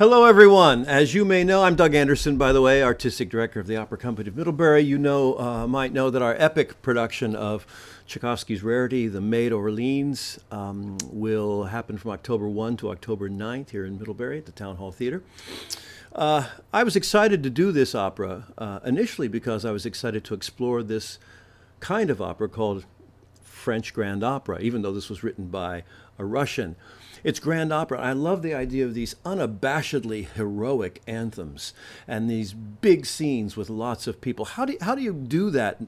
Hello, everyone. As you may know, I'm Doug Anderson, by the way, Artistic Director of the Opera Company of Middlebury. Might know that our epic production of Tchaikovsky's Rarity, The Maid of Orleans, will happen from October 1 to October 9th here in Middlebury at the Town Hall Theater. I was excited to do this opera initially because I was excited to explore this kind of opera called French Grand Opera, even though this was written by a Russian. It's grand opera. I love the idea of these unabashedly heroic anthems and these big scenes with lots of people. How do you do that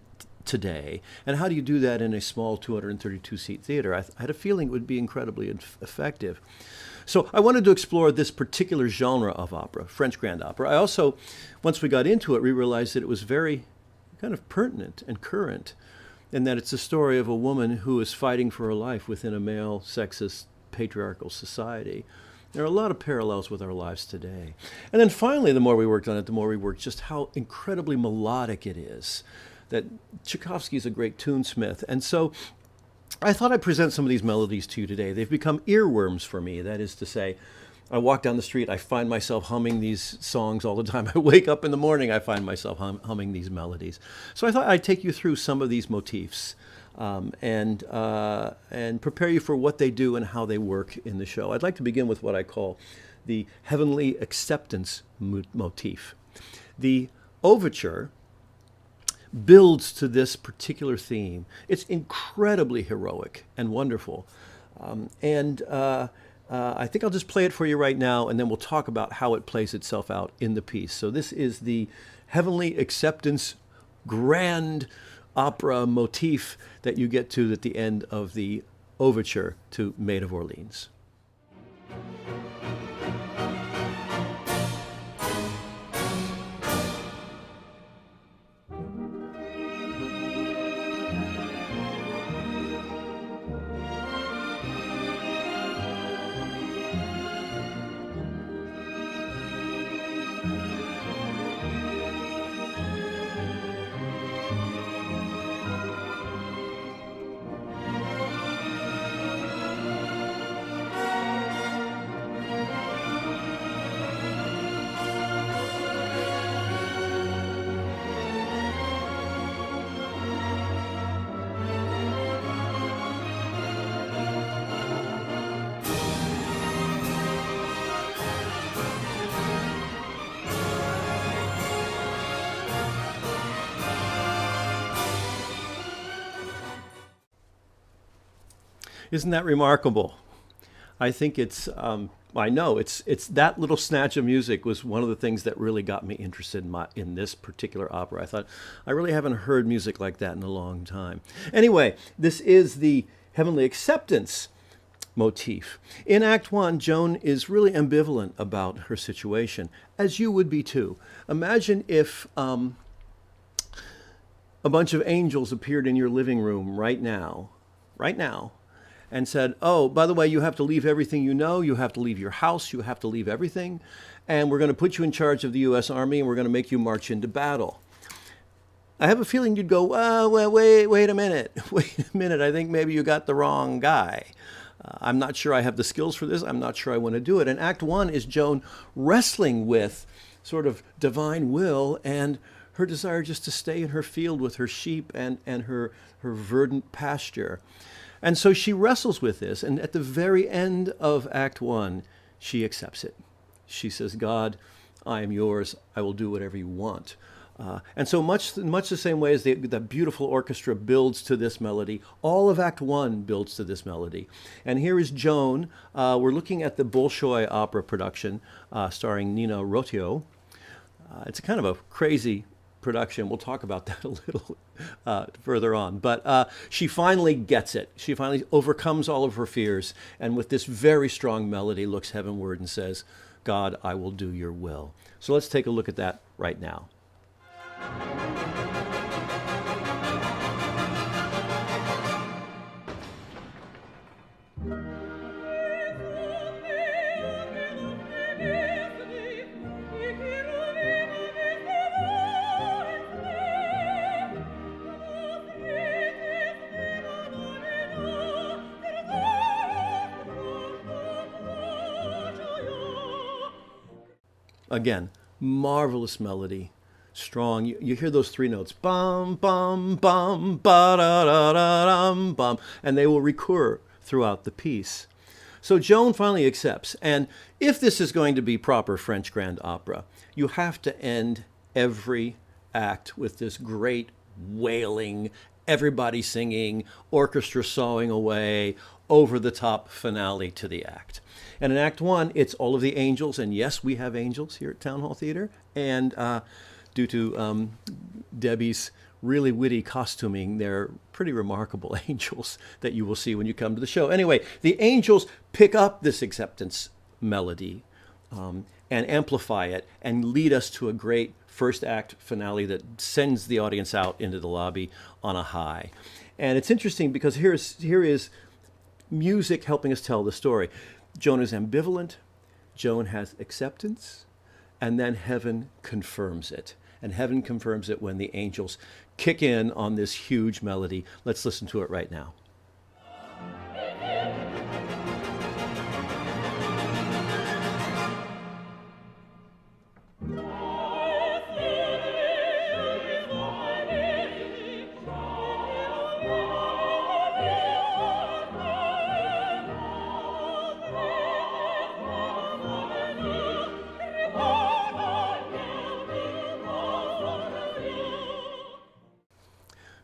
today? And how do you do that in a small 232-seat theater? I had a feeling it would be incredibly effective. So I wanted to explore this particular genre of opera, French grand opera. I also, once we got into it, we realized that it was very kind of pertinent and current, and that it's a story of a woman who is fighting for her life within a male, sexist, patriarchal society. There are a lot of parallels with our lives today. And then finally, the more we worked on it, the more we worked just how incredibly melodic it is. That Tchaikovsky is a great tunesmith. And so I thought I'd present some of these melodies to you today. They've become earworms for me. That is to say, I walk down the street, I find myself humming these songs all the time. I wake up in the morning, I find myself humming these melodies. So I thought I'd take you through some of these motifs and prepare you for what they do and how they work in the show. I'd like to begin with what I call the heavenly acceptance motif. The overture builds to this particular theme. It's incredibly heroic and wonderful. I think I'll just play it for you right now, and then we'll talk about how it plays itself out in the piece. So this is the heavenly acceptance grand opera motif that you get to at the end of the overture to Maid of Orleans. Isn't that remarkable? I think I know it's that little snatch of music was one of the things that really got me interested in this particular opera. I thought, I really haven't heard music like that in a long time. Anyway, this is the heavenly acceptance motif. In Act 1, Joan is really ambivalent about her situation, as you would be too. Imagine if a bunch of angels appeared in your living room right now, and said, oh, by the way, you have to leave everything you know, you have to leave your house, you have to leave everything, and we're going to put you in charge of the U.S. Army, and we're going to make you march into battle. I have a feeling you'd go, well, wait a minute, I think maybe you got the wrong guy. I'm not sure I have the skills for this, I'm not sure I want to do it. And Act 1 is Joan wrestling with sort of divine will and her desire just to stay in her field with her sheep and her verdant pasture. And so she wrestles with this, and at the very end of Act 1, she accepts it. She says, God, I am yours. I will do whatever you want. And so much the same way as the beautiful orchestra builds to this melody, all of Act 1 builds to this melody. And here is Joan. We're looking at the Bolshoi opera production starring Nina Rotio. It's a kind of a crazy production. We'll talk about that a little further on. But she finally gets it. She finally overcomes all of her fears, and with this very strong melody looks heavenward and says, God, I will do your will. So let's take a look at that right now. Again, marvelous melody, strong. You hear those three notes, bum, bum, bum, ba da da da dum, bum, and they will recur throughout the piece. So Joan finally accepts. And if this is going to be proper French grand opera, you have to end every act with this great wailing, everybody singing, orchestra sawing away, over the top finale to the act. And in Act One, it's all of the angels. And yes, we have angels here at Town Hall Theater. And due to Debbie's really witty costuming, they're pretty remarkable angels that you will see when you come to the show. Anyway, the angels pick up this acceptance melody and amplify it and lead us to a great first act finale that sends the audience out into the lobby on a high. And it's interesting because here is music helping us tell the story. Joan is ambivalent, Joan has acceptance, and then heaven confirms it. And heaven confirms it when the angels kick in on this huge melody. Let's listen to it right now.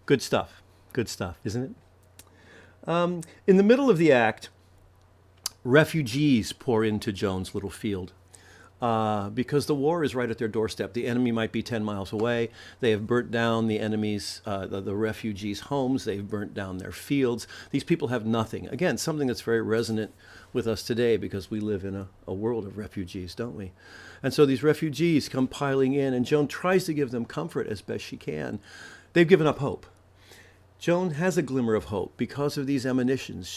Good stuff, isn't it? In the middle of the act, refugees pour into Joan's little field because the war is right at their doorstep. The enemy might be 10 miles away. They have burnt down the enemy's, the refugees' homes. They've burnt down their fields. These people have nothing. Again, something that's very resonant with us today because we live in a world of refugees, don't we? And so these refugees come piling in, and Joan tries to give them comfort as best she can. They've given up hope. Joan has a glimmer of hope because of these emanations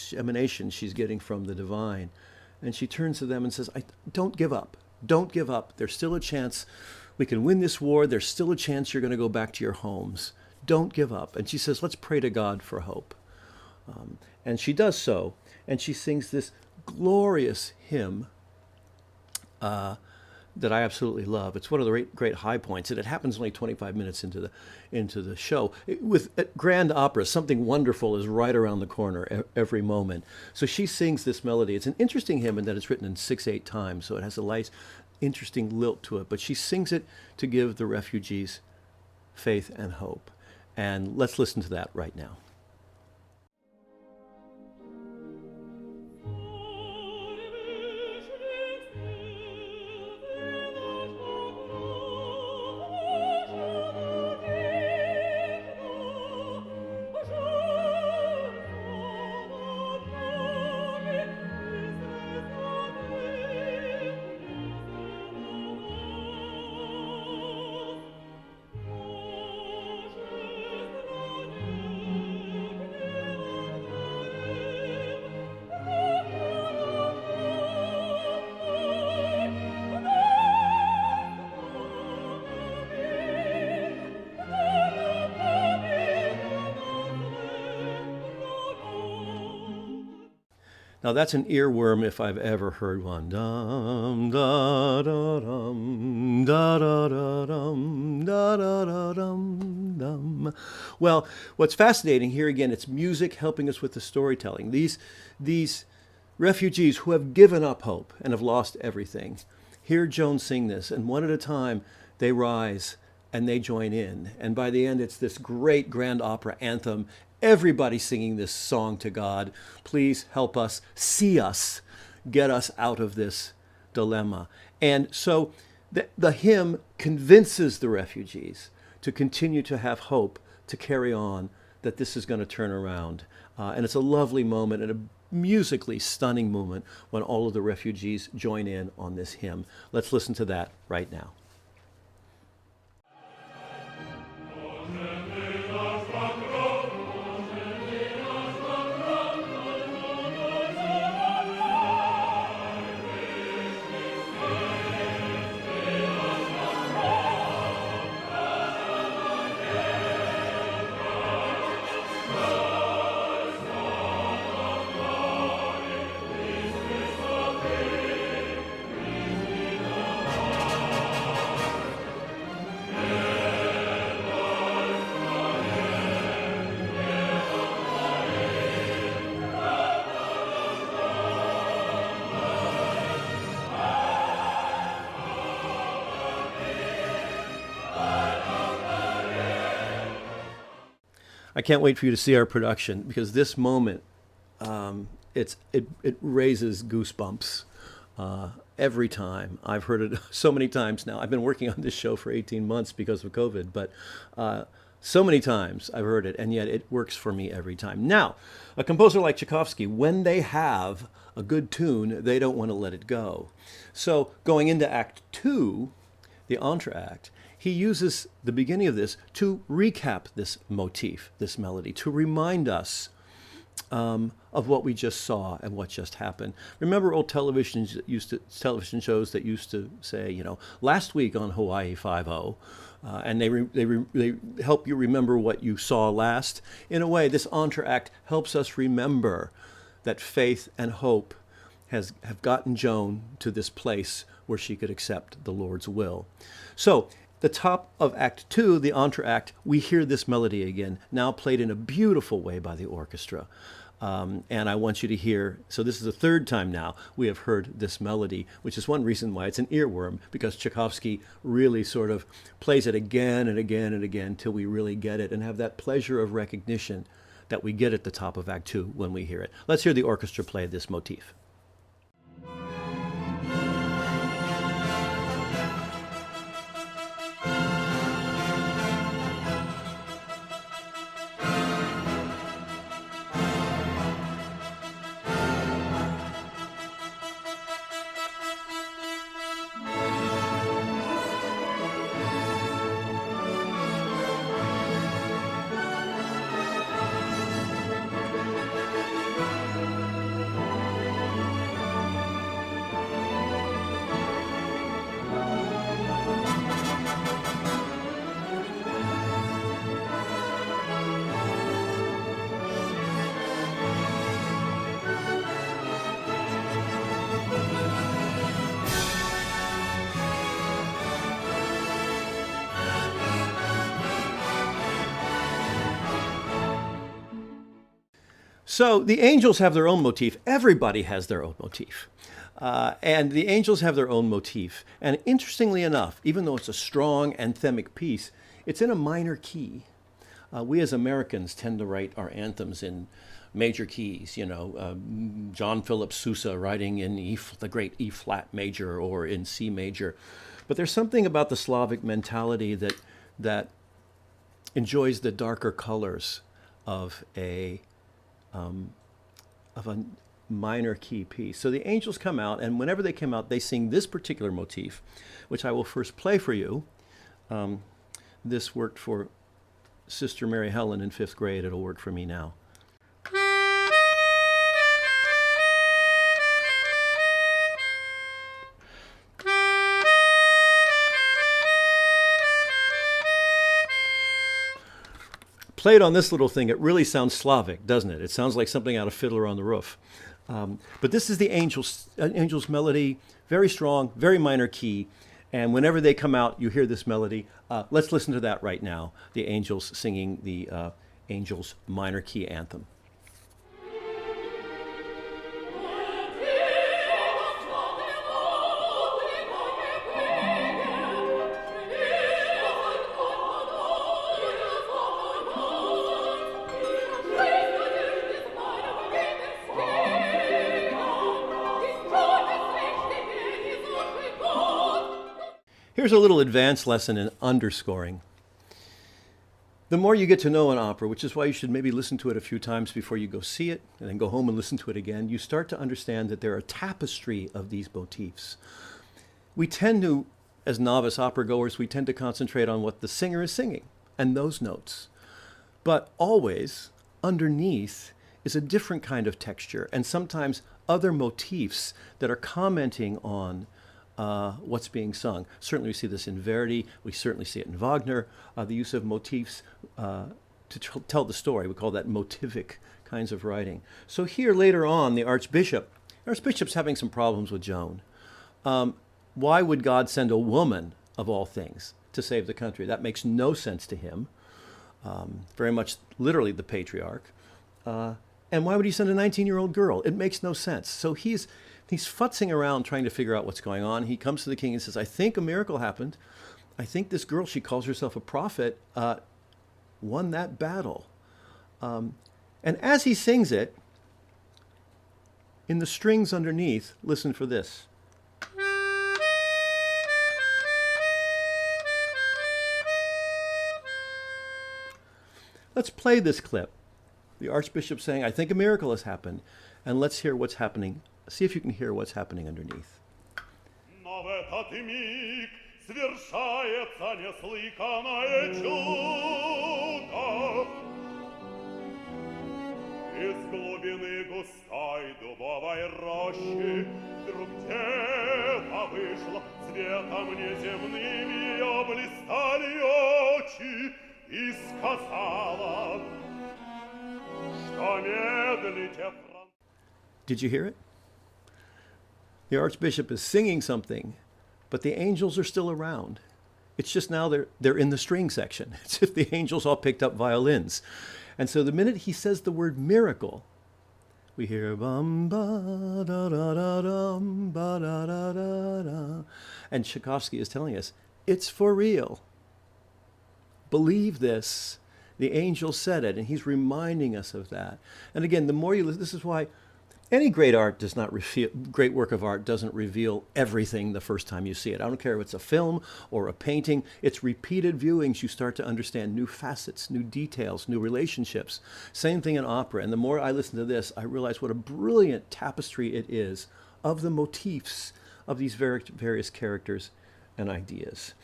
she's getting from the divine. And she turns to them and says, don't give up. Don't give up. There's still a chance we can win this war. There's still a chance you're going to go back to your homes. Don't give up. And she says, let's pray to God for hope. And she does so. And she sings this glorious hymn that I absolutely love. It's one of the great high points, and it happens only 25 minutes into the show. With grand opera, something wonderful is right around the corner every moment. So she sings this melody. It's an interesting hymn in that it's written in 6/8 times, so it has a nice, interesting lilt to it. But she sings it to give the refugees faith and hope. And let's listen to that right now. Now that's an earworm if I've ever heard one. Dum da da dum da da da dum da da da dum dum. Well, what's fascinating here again, it's music helping us with the storytelling. These refugees who have given up hope and have lost everything, hear Joan sing this, and one at a time they rise and they join in. And by the end, it's this great grand opera anthem. Everybody singing this song to God. Please help us, see us, get us out of this dilemma. And so the hymn convinces the refugees to continue to have hope, to carry on, that this is going to turn around. And it's a lovely moment and a musically stunning moment when all of the refugees join in on this hymn. Let's listen to that right now. can't wait for you to see our production because this moment, it raises goosebumps every time. I've heard it so many times now. I've been working on this show for 18 months because of COVID, but so many times I've heard it, and yet it works for me every time. Now, a composer like Tchaikovsky, when they have a good tune, they don't want to let it go. So going into Act Two, the entr'acte, he uses the beginning of this to recap this motif, this melody, to remind us of what we just saw and what just happened. Remember old television shows that used to say, last week on Hawaii 5-0, and they help you remember what you saw last. In a way, this entr'acte helps us remember that faith and hope have gotten Joan to this place where she could accept the Lord's will. So, the top of Act Two, the entr'acte, we hear this melody again, now played in a beautiful way by the orchestra. And I want you to hear, so this is the third time now we have heard this melody, which is one reason why it's an earworm, because Tchaikovsky really sort of plays it again and again and again till we really get it and have that pleasure of recognition that we get at the top of Act Two when we hear it. Let's hear the orchestra play this motif. So the angels have their own motif. Everybody has their own motif. And the angels have their own motif. And interestingly enough, even though it's a strong anthemic piece, it's in a minor key. We as Americans tend to write our anthems in major keys, John Philip Sousa writing in the great E flat major or in C major. But there's something about the Slavic mentality that enjoys the darker colors of a minor key piece. So the angels come out, and whenever they come out, they sing this particular motif, which I will first play for you. This worked for Sister Mary Helen in 5th grade. It'll work for me now. Played on this little thing, it really sounds Slavic, doesn't it? It sounds like something out of Fiddler on the Roof. But this is the Angels melody, very strong, very minor key. And whenever they come out, you hear this melody. Let's listen to that right now. The Angels singing the Angels minor key anthem. Here's a little advanced lesson in underscoring. The more you get to know an opera, which is why you should maybe listen to it a few times before you go see it, and then go home and listen to it again, you start to understand that there are a tapestry of these motifs. We tend to, as novice opera goers, we tend to concentrate on what the singer is singing and those notes. But always, underneath, is a different kind of texture, and sometimes other motifs that are commenting on what's being sung. Certainly we see this in Verdi, we certainly see it in Wagner, the use of motifs to tell the story. We call that motivic kinds of writing. So here later on, the Archbishop's having some problems with Joan. Why would God send a woman, of all things, to save the country? That makes no sense to him. Very much literally the patriarch. And why would he send a 19-year-old girl? It makes no sense. So he's futzing around trying to figure out what's going on. He comes to the king and says, I think a miracle happened. I think this girl, she calls herself a prophet, won that battle. And as he sings it, in the strings underneath, listen for this. Let's play this clip. The Archbishop saying, I think a miracle has happened. And let's hear what's happening. See if you can hear what's happening underneath. Из глубины густой дубовой рощи вдруг дева вышла, цветом неземным ее блистали очи, и сказала, что медлите. Did you hear it? The Archbishop is singing something, but the angels are still around. It's just now they're in the string section. It's if the angels all picked up violins. And so the minute he says the word miracle, we hear bum ba da da da dum ba da da da da. And Tchaikovsky is telling us, it's for real. Believe this. The angel said it, and he's reminding us of that. And again, the more you listen, this is why any great art does not reveal, great work of art doesn't reveal everything the first time you see it. I don't care if it's a film or a painting. It's repeated viewings. You start to understand new facets, new details, new relationships. Same thing in opera. And the more I listen to this, I realize what a brilliant tapestry it is of the motifs of these various characters and ideas.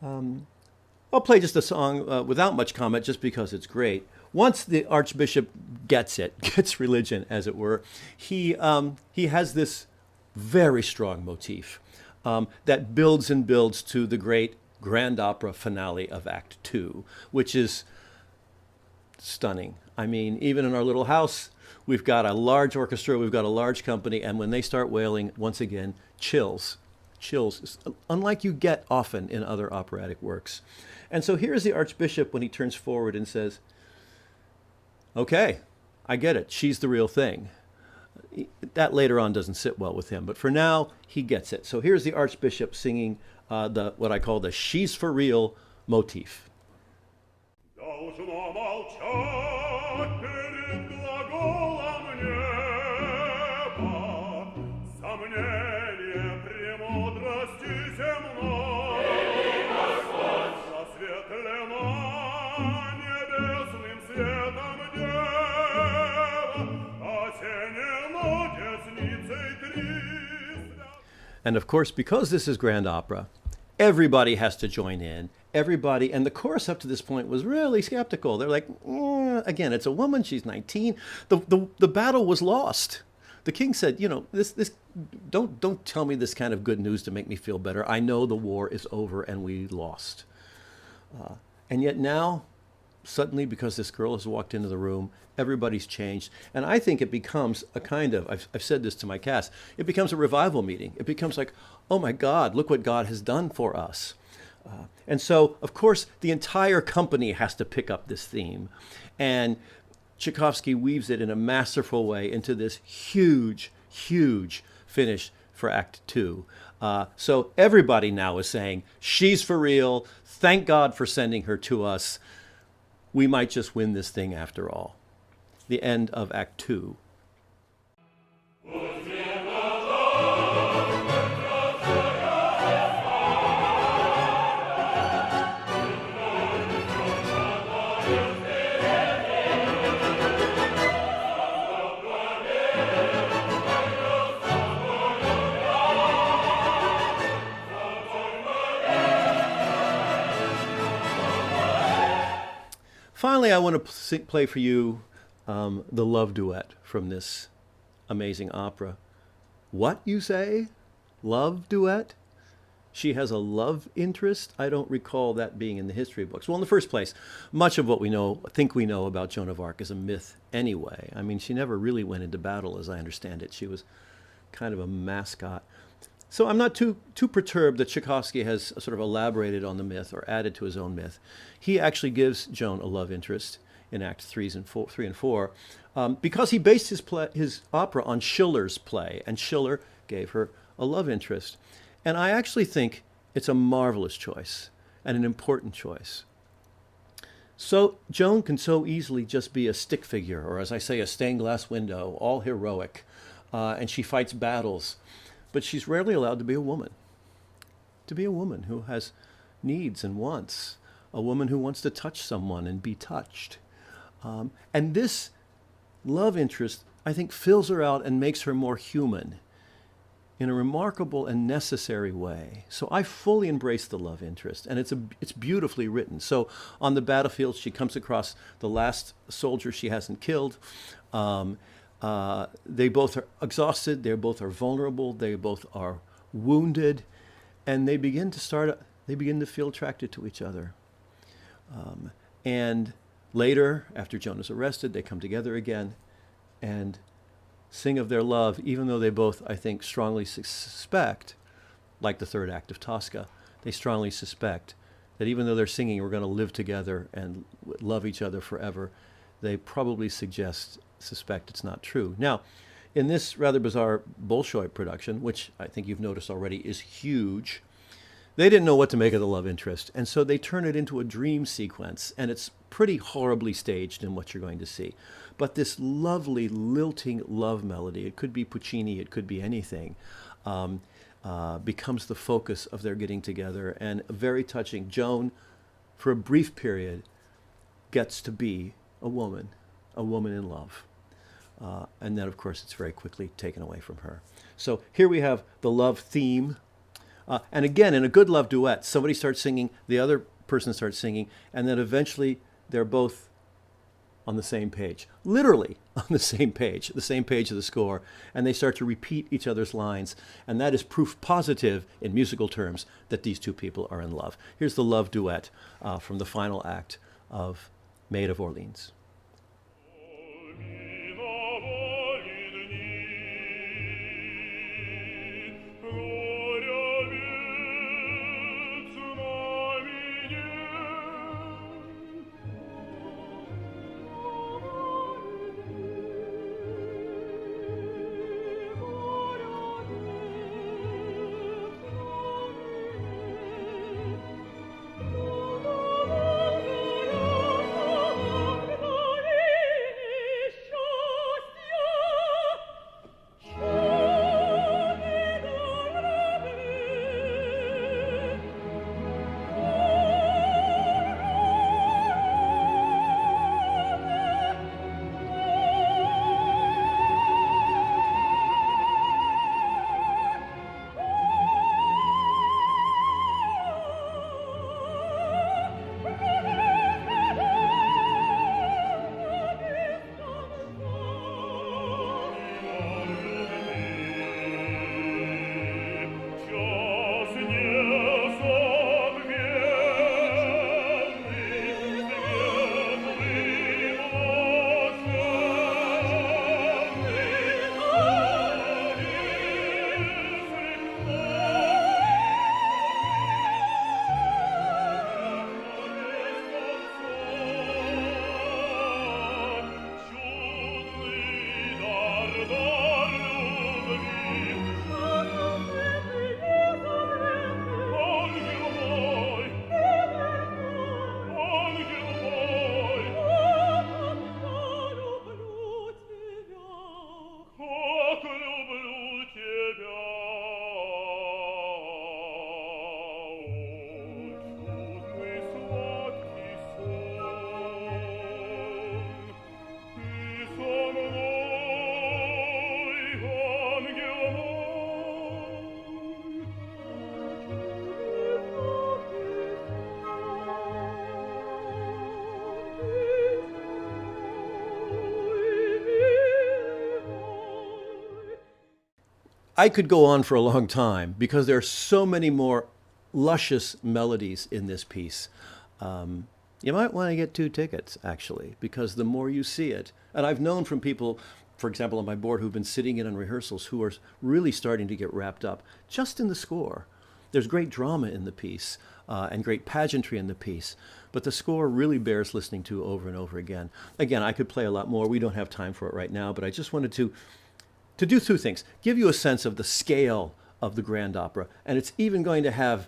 I'll play just a song without much comment just because it's great. Once the Archbishop gets it, gets religion, as it were, he has this very strong motif that builds and builds to the great grand opera finale of Act Two, which is stunning. I mean, even in our little house, we've got a large orchestra, we've got a large company, and when they start wailing, once again, chills, unlike you get often in other operatic works. And so here's the Archbishop when he turns forward and says, okay, I get it. She's the real thing. That later on doesn't sit well with him, but for now, he gets it. So here's the Archbishop singing what I call the She's for Real motif. And of course, because this is grand opera, everybody has to join in. Everybody, and the chorus up to this point was really skeptical. They're like, again, it's a woman, she's 19. The battle was lost. The king said, you know, this don't tell me this kind of good news to make me feel better. I know the war is over and we lost. And yet now, suddenly, because this girl has walked into the room, everybody's changed. And I think it becomes a kind of, I've said this to my cast, it becomes a revival meeting. It becomes like, oh my God, look what God has done for us. And so, of course, the entire company has to pick up this theme. And Tchaikovsky weaves it in a masterful way into this huge, huge finish for Act Two. So everybody now is saying, she's for real. Thank God for sending her to us. We might just win this thing after all. The end of Act Two. Finally, I want to play for you the love duet from this amazing opera. What, you say? Love duet? She has a love interest? I don't recall that being in the history books. Well, in the first place, much of what we think we know about Joan of Arc is a myth anyway. I mean, she never really went into battle, as I understand it. She was kind of a mascot. So I'm not too perturbed that Tchaikovsky has sort of elaborated on the myth or added to his own myth. He actually gives Joan a love interest in Act 3 and 4, because he based his opera on Schiller's play, and Schiller gave her a love interest. And I actually think it's a marvelous choice and an important choice. So Joan can so easily just be a stick figure, or as I say, a stained glass window, all heroic, and she fights battles. But she's rarely allowed to be a woman who has needs and wants, a woman who wants to touch someone and be touched. And this love interest, I think, fills her out and makes her more human in a remarkable and necessary way. So I fully embrace the love interest, and it's beautifully written. So on the battlefield, she comes across the last soldier she hasn't killed. They both are exhausted. They both are vulnerable. They both are wounded, and they begin to feel attracted to each other. And later, after Joan is arrested, they come together again, and sing of their love, even though they both, I think, strongly suspect, like the third act of Tosca, they strongly suspect that even though they're singing, we're going to live together and love each other forever, they probably suspect it's not true. Now, in this rather bizarre Bolshoi production, which I think you've noticed already is huge, they didn't know what to make of the love interest, and so they turn it into a dream sequence, and it's pretty horribly staged in what you're going to see. But this lovely, lilting love melody, it could be Puccini, it could be anything, becomes the focus of their getting together, and very touching. Joan, for a brief period, gets to be a woman in love. And then, of course, it's very quickly taken away from her. So here we have the love theme. And again, in a good love duet, somebody starts singing, the other person starts singing, and then eventually they're both on the same page, literally on the same page of the score, and they start to repeat each other's lines, and that is proof positive in musical terms that these two people are in love. Here's the love duet from the final act of Maid of Orleans. I could go on for a long time because there are so many more luscious melodies in this piece. You might want to get 2 tickets, actually, because the more you see it, and I've known from people, for example, on my board who've been sitting in on rehearsals who are really starting to get wrapped up just in the score. There's great drama in the piece and great pageantry in the piece, but the score really bears listening to over and over again. Again, I could play a lot more. We don't have time for it right now, but I just wanted to do 2 things. Give you a sense of the scale of the grand opera, and it's even going to have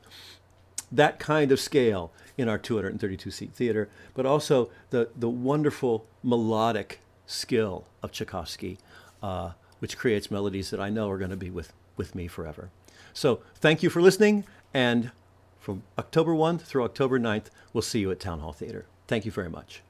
that kind of scale in our 232-seat theater, but also the wonderful melodic skill of Tchaikovsky, which creates melodies that I know are going to be with me forever. So thank you for listening, and from October 1st through October 9th, we'll see you at Town Hall Theater. Thank you very much.